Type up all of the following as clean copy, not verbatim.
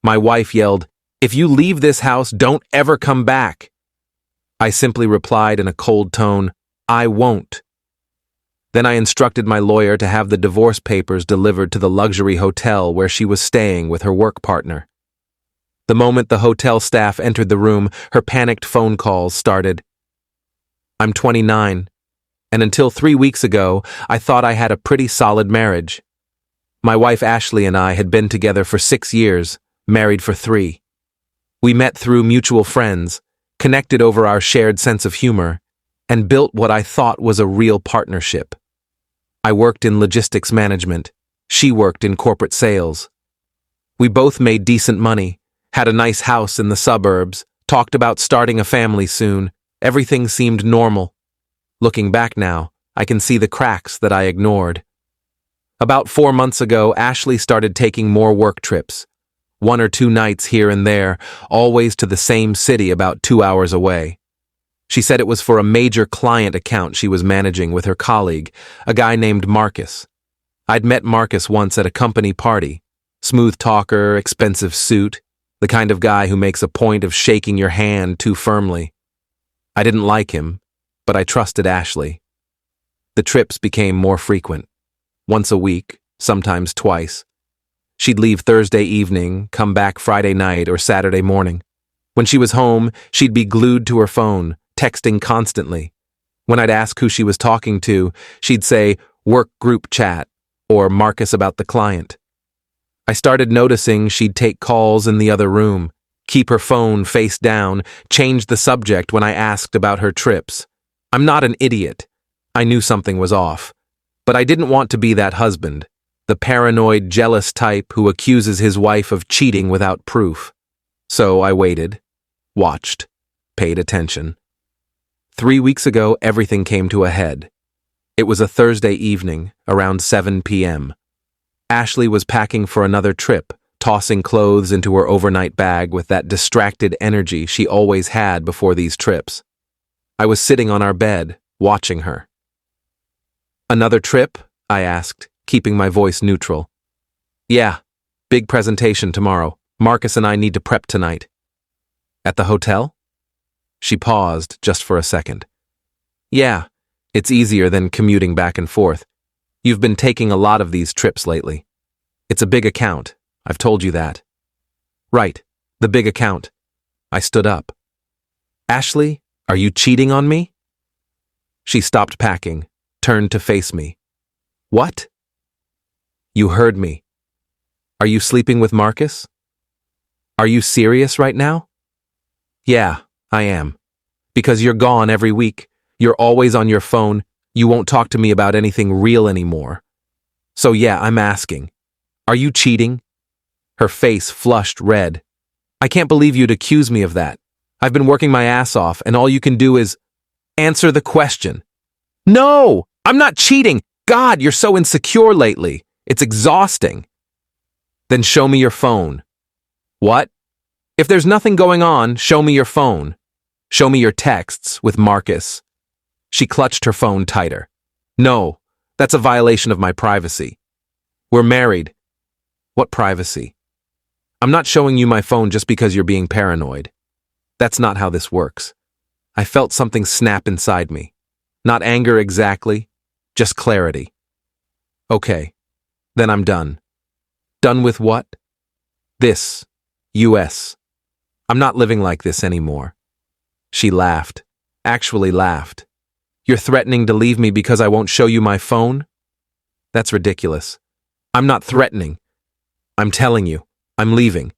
My wife yelled, "If you leave this house, don't ever come back." I simply replied in a cold tone, "I won't." Then I instructed my lawyer to have the divorce papers delivered to the luxury hotel where she was staying with her work partner. The moment the hotel staff entered the room, her panicked phone calls started. I'm 29, and until 3 weeks ago, I thought I had a pretty solid marriage. My wife Ashley and I had been together for 6 years, married for 3. We met through mutual friends, connected over our shared sense of humor, and built what I thought was a real partnership. I worked in logistics management. She worked in corporate sales. We both made decent money, had a nice house in the suburbs, talked about starting a family soon. Everything seemed normal. Looking back now, I can see the cracks that I ignored. About 4 months ago, Ashley started taking more work trips. 1 or 2 nights here and there, always to the same city about 2 hours away. She said it was for a major client account she was managing with her colleague, a guy named Marcus. I'd met Marcus once at a company party. Smooth talker, expensive suit, the kind of guy who makes a point of shaking your hand too firmly. I didn't like him, but I trusted Ashley. The trips became more frequent. Once a week, sometimes twice. She'd leave Thursday evening, come back Friday night or Saturday morning. When she was home, she'd be glued to her phone, texting constantly. When I'd ask who she was talking to, she'd say, "Work group chat," or "Marcus about the client." I started noticing she'd take calls in the other room, keep her phone face down, change the subject when I asked about her trips. I'm not an idiot. I knew something was off. But I didn't want to be that husband, the paranoid, jealous type who accuses his wife of cheating without proof. So I waited, watched, paid attention. 3 weeks ago, everything came to a head. It was a Thursday evening, around 7 p.m. Ashley was packing for another trip, tossing clothes into her overnight bag with that distracted energy she always had before these trips. I was sitting on our bed, watching her. "Another trip?" I asked, keeping my voice neutral. "Yeah, big presentation tomorrow. Marcus and I need to prep tonight." "At the hotel?" She paused just for a second. "Yeah, it's easier than commuting back and forth. You've been taking a lot of these trips lately. It's a big account, I've told you that." "Right, the big account." I stood up. "Ashley, are you cheating on me?" She stopped packing, turned to face me. "What?" "You heard me. Are you sleeping with Marcus?" "Are you serious right now?" "Yeah, I am. Because you're gone every week. You're always on your phone. You won't talk to me about anything real anymore. So yeah, I'm asking. Are you cheating?" Her face flushed red. "I can't believe you'd accuse me of that. I've been working my ass off, and all you can do is answer the question." "No, I'm not cheating. God, you're so insecure lately. It's exhausting." "Then show me your phone." "What?" "If there's nothing going on, show me your phone. Show me your texts with Marcus." She clutched her phone tighter. "No, that's a violation of my privacy. We're married." "What privacy?" "I'm not showing you my phone just because you're being paranoid. That's not how this works." I felt something snap inside me. Not anger exactly, just clarity. "Okay, then I'm done." "Done with what?" "This. US. I'm not living like this anymore." She laughed. Actually laughed. "You're threatening to leave me because I won't show you my phone?" "That's ridiculous. I'm not threatening. I'm telling you, I'm leaving."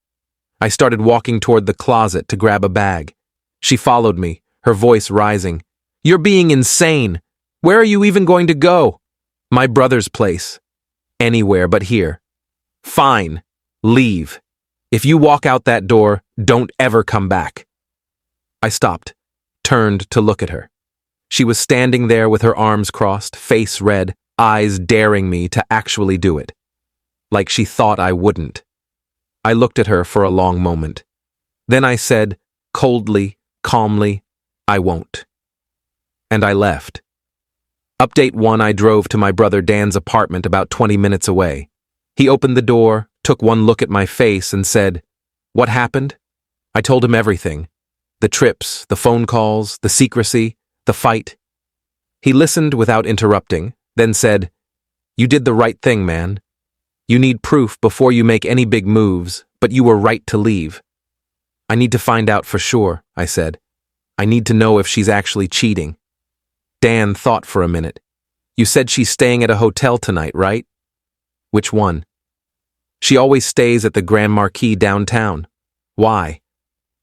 I started walking toward the closet to grab a bag. She followed me, her voice rising. "You're being insane. Where are you even going to go?" "My brother's place. Anywhere but here." "Fine. Leave. If you walk out that door, don't ever come back." I stopped, turned to look at her. She was standing there with her arms crossed, face red, eyes daring me to actually do it. Like she thought I wouldn't. I looked at her for a long moment. Then I said, coldly, calmly, "I won't." And I left. Update 1, I drove to my brother Dan's apartment about 20 minutes away. He opened the door, took one look at my face, and said, What happened? I told him everything. The trips, the phone calls, the secrecy, the fight. He listened without interrupting, then said, "You did the right thing, man. You need proof before you make any big moves, but you were right to leave." "I need to find out for sure," I said. "I need to know if she's actually cheating." Dan thought for a minute. "You said she's staying at a hotel tonight, right?" "Which one?" "She always stays at the Grand Marquis downtown." "Why?"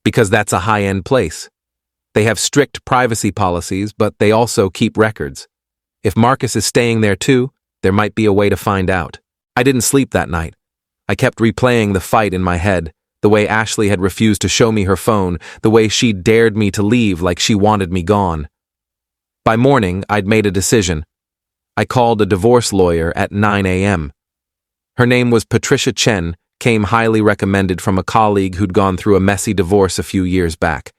"Because that's a high-end place. They have strict privacy policies, but they also keep records. If Marcus is staying there too, there might be a way to find out." I didn't sleep that night. I kept replaying the fight in my head, the way Ashley had refused to show me her phone, the way she dared me to leave like she wanted me gone. By morning, I'd made a decision. I called a divorce lawyer at 9 a.m. Her name was Patricia Chen, came highly recommended from a colleague who'd gone through a messy divorce a few years back.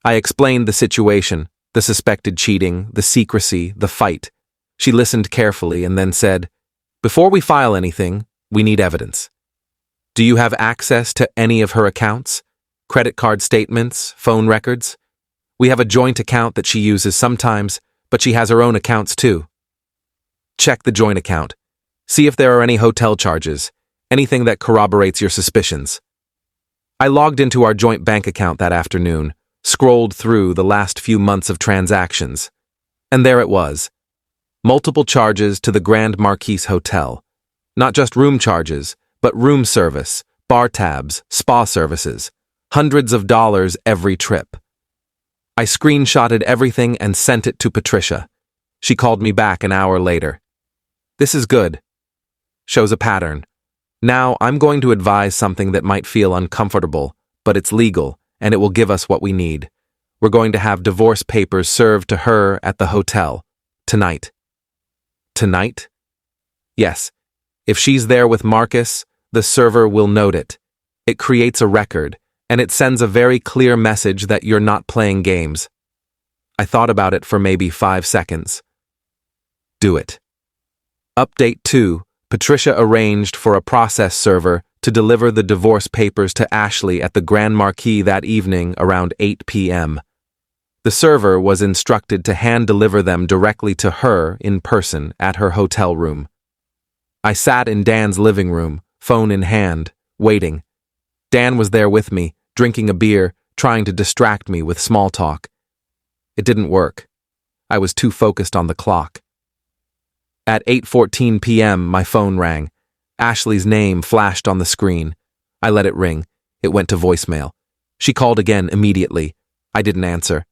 I explained the situation, the suspected cheating, the secrecy, the fight. She listened carefully and then said, "Before we file anything, we need evidence. Do you have access to any of her accounts? Credit card statements, phone records? We have a joint account that she uses sometimes, but she has her own accounts too." "Check the joint account. See if there are any hotel charges, anything that corroborates your suspicions." I logged into our joint bank account that afternoon, scrolled through the last few months of transactions, and there it was. Multiple charges to the Grand Marquis Hotel. Not just room charges, but room service, bar tabs, spa services. Hundreds of dollars every trip. I screenshotted everything and sent it to Patricia. She called me back an hour later. "This is good. Shows a pattern. Now I'm going to advise something that might feel uncomfortable, but it's legal, and it will give us what we need. We're going to have divorce papers served to her at the hotel. Tonight." "Tonight?" "Yes. If she's there with Marcus, the server will note it. It creates a record, and it sends a very clear message that you're not playing games." I thought about it for maybe 5 seconds. "Do it." Update 2. Patricia arranged for a process server to deliver the divorce papers to Ashley at the Grand Marquis that evening around 8 p.m. The server was instructed to hand-deliver them directly to her in person at her hotel room. I sat in Dan's living room, phone in hand, waiting. Dan was there with me, drinking a beer, trying to distract me with small talk. It didn't work. I was too focused on the clock. At 8:14 p.m., my phone rang. Ashley's name flashed on the screen. I let it ring. It went to voicemail. She called again immediately. I didn't answer.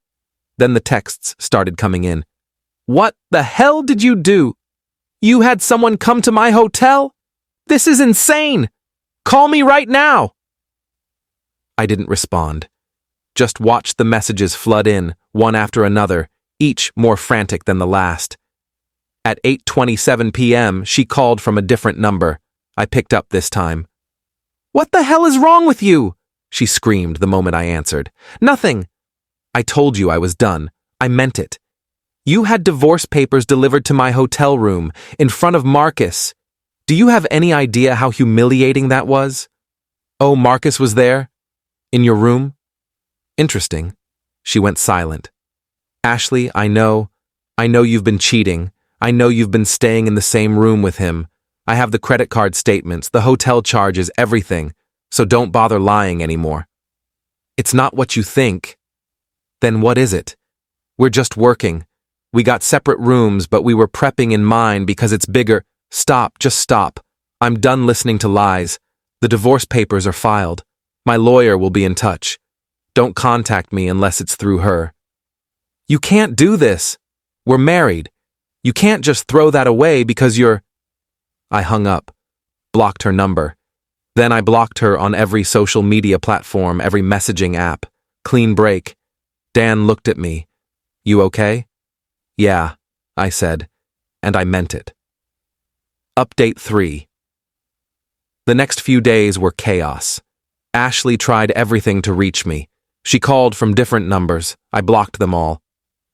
Then the texts started coming in. "What the hell did you do? You had someone come to my hotel? This is insane! Call me right now!" I didn't respond. Just watched the messages flood in, one after another, each more frantic than the last. At 8:27 p.m., she called from a different number. I picked up this time. "What the hell is wrong with you?" she screamed the moment I answered. "Nothing." "I told you I was done. I meant it. You had divorce papers delivered to my hotel room, in front of Marcus. Do you have any idea how humiliating that was?" "Oh, Marcus was there? In your room?" "Interesting." She went silent. "Ashley, I know you've been cheating. I know you've been staying in the same room with him. I have the credit card statements, the hotel charges, everything, so don't bother lying anymore." "It's not what you think." "Then what is it?" "We're just working. We got separate rooms, but we were prepping in mine because it's bigger." "Stop, just stop. I'm done listening to lies. The divorce papers are filed. My lawyer will be in touch. Don't contact me unless it's through her." "You can't do this. We're married. You can't just throw that away because you're—" I hung up, blocked her number. Then I blocked her on every social media platform, every messaging app. Clean break. Dan looked at me. "You okay?" "Yeah," I said, and I meant it. Update 3. The next few days were chaos. Ashley tried everything to reach me. She called from different numbers. I blocked them all.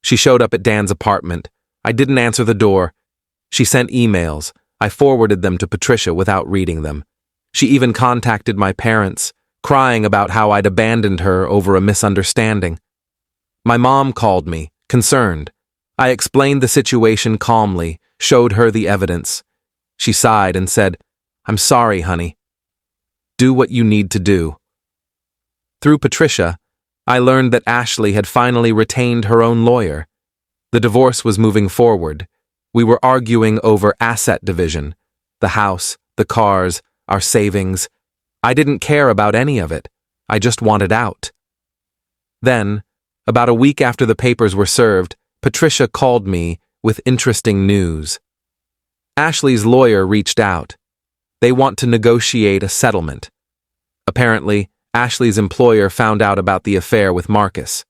She showed up at Dan's apartment. I didn't answer the door. She sent emails. I forwarded them to Patricia without reading them. She even contacted my parents. crying about how I'd abandoned her over a misunderstanding. My mom called me, concerned. I explained the situation calmly, showed her the evidence. She sighed and said, "I'm sorry, honey. Do what you need to do." Through Patricia, I learned that Ashley had finally retained her own lawyer. The divorce was moving forward. We were arguing over asset division, the house, the cars, our savings. I didn't care about any of it. I just wanted out. Then, about a week after the papers were served, Patricia called me with interesting news. Ashley's lawyer reached out. They want to negotiate a settlement. Apparently, Ashley's employer found out about the affair with Marcus.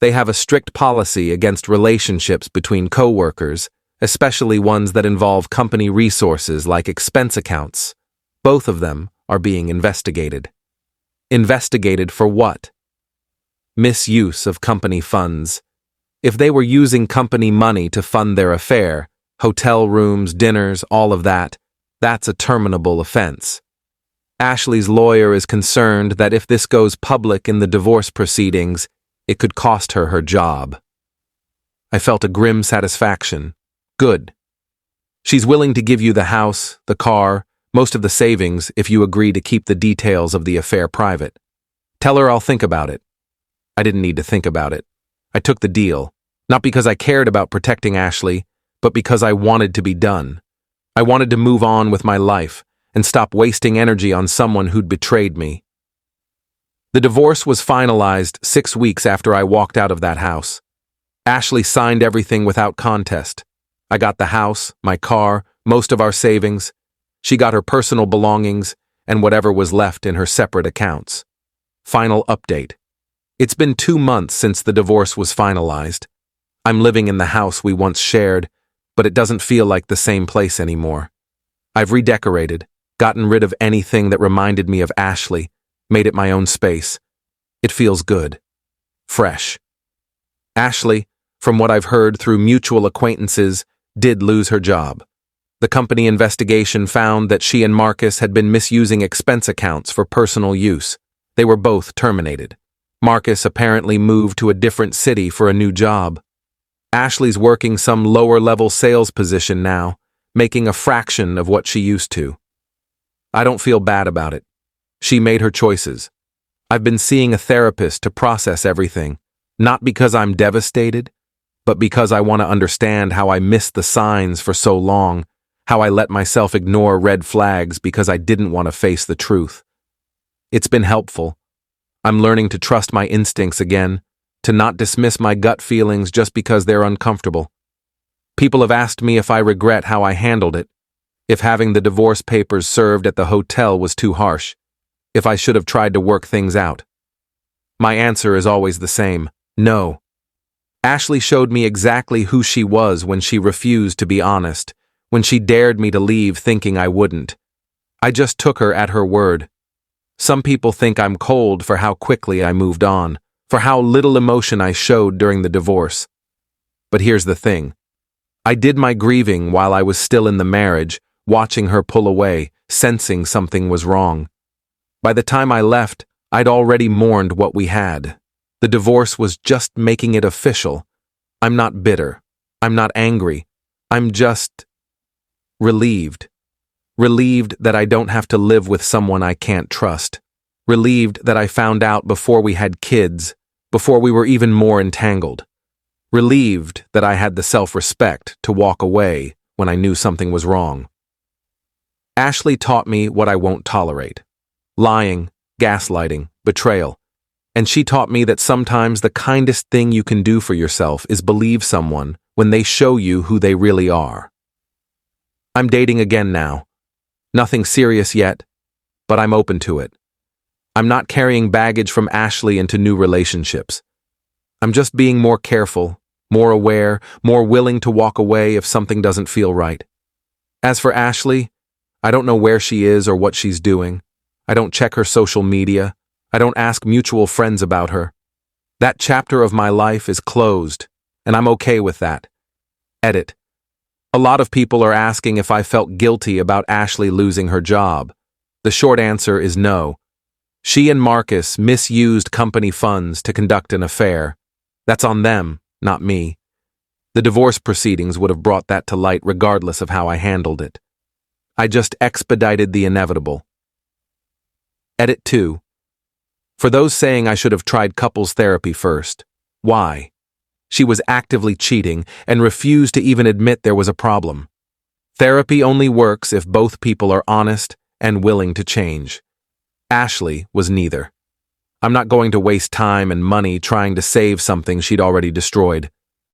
They have a strict policy against relationships between co-workers, especially ones that involve company resources like expense accounts. Both of them are being investigated. Investigated for what? Misuse of company funds. If they were using company money to fund their affair, hotel rooms, dinners, all of that, that's a terminable offense. Ashley's lawyer is concerned that if this goes public in the divorce proceedings, it could cost her her job. I felt a grim satisfaction. Good. She's willing to give you the house, the car, most of the savings if you agree to keep the details of the affair private. Tell her I'll think about it. I didn't need to think about it. I took the deal, not because I cared about protecting Ashley, but because I wanted to be done. I wanted to move on with my life and stop wasting energy on someone who'd betrayed me. The divorce was finalized 6 weeks after I walked out of that house. Ashley signed everything without contest. I got the house, my car, most of our savings. She got her personal belongings and whatever was left in her separate accounts. Final update. It's been 2 months since the divorce was finalized. I'm living in the house we once shared, but it doesn't feel like the same place anymore. I've redecorated, gotten rid of anything that reminded me of Ashley, made it my own space. It feels good. Fresh. Ashley, from what I've heard through mutual acquaintances, did lose her job. The company investigation found that she and Marcus had been misusing expense accounts for personal use. They were both terminated. Marcus apparently moved to a different city for a new job. Ashley's working some lower-level sales position now, making a fraction of what she used to. I don't feel bad about it. She made her choices. I've been seeing a therapist to process everything, not because I'm devastated, but because I want to understand how I missed the signs for so long, how I let myself ignore red flags because I didn't want to face the truth. It's been helpful. I'm learning to trust my instincts again, to not dismiss my gut feelings just because they're uncomfortable. People have asked me if I regret how I handled it, if having the divorce papers served at the hotel was too harsh, if I should have tried to work things out. My answer is always the same: no. Ashley showed me exactly who she was when she refused to be honest, when she dared me to leave thinking I wouldn't. I just took her at her word. Some people think I'm cold for how quickly I moved on, for how little emotion I showed during the divorce. But here's the thing. I did my grieving while I was still in the marriage, watching her pull away, sensing something was wrong. By the time I left, I'd already mourned what we had. The divorce was just making it official. I'm not bitter. I'm not angry. I'm just relieved. Relieved that I don't have to live with someone I can't trust. Relieved that I found out before we had kids, before we were even more entangled. Relieved that I had the self-respect to walk away when I knew something was wrong. Ashley taught me what I won't tolerate: lying, gaslighting, betrayal. And she taught me that sometimes the kindest thing you can do for yourself is believe someone when they show you who they really are. I'm dating again now. Nothing serious yet, but I'm open to it. I'm not carrying baggage from Ashley into new relationships. I'm just being more careful, more aware, more willing to walk away if something doesn't feel right. As for Ashley, I don't know where she is or what she's doing. I don't check her social media. I don't ask mutual friends about her. That chapter of my life is closed, and I'm okay with that. Edit. A lot of people are asking if I felt guilty about Ashley losing her job. The short answer is no. She and Marcus misused company funds to conduct an affair. That's on them, not me. The divorce proceedings would have brought that to light regardless of how I handled it. I just expedited the inevitable. Edit 2. For those saying I should have tried couples therapy first. Why? She was actively cheating and refused to even admit there was a problem. Therapy only works if both people are honest and willing to change. Ashley was neither. I'm not going to waste time and money trying to save something she'd already destroyed.